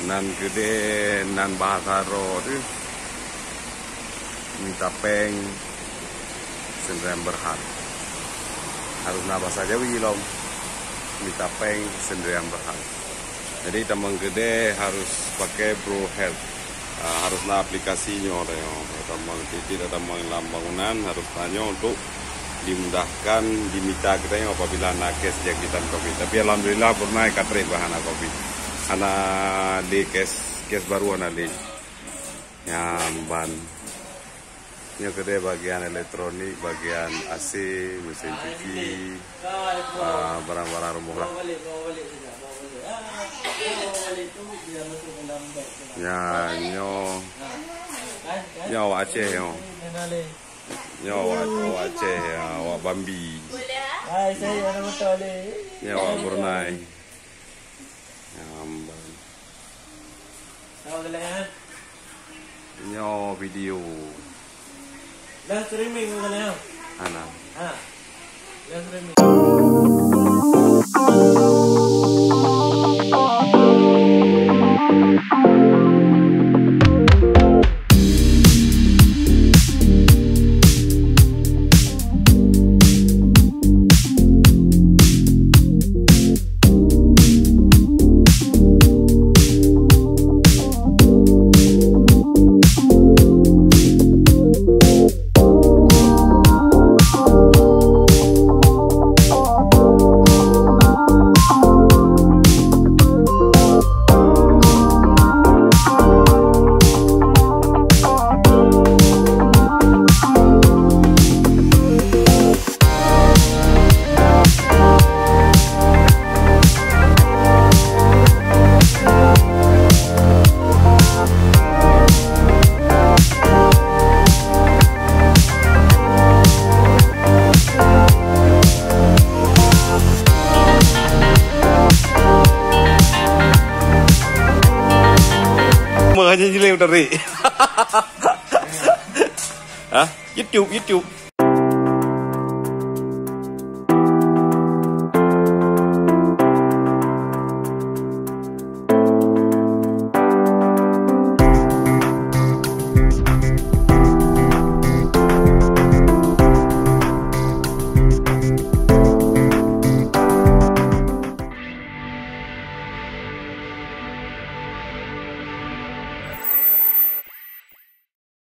nan gede nan bahasa ro tu minta peng sendirian berhad harus na bahasa Jawi lom minta peng sendirian berhad. Jadi teman gede harus pakai Pro Health, haruslah aplikasinya teman titik teman bangunan harus tanya untuk dimudahkan diminta kita apabila nakes yang kita COVID. Tapi alhamdulillah pernah katri bahan COVID. Anak di kes baru anak di nyamban. Ini gede bagian elektronik, bagian AC, mesin cuci, barang-barang rumah lah. Ya nyo Aceh nyo Aceh wa Bambi nyo Brunei nyo video live streaming mana ana live streaming. Hanya jelek dari. Hah? YouTube.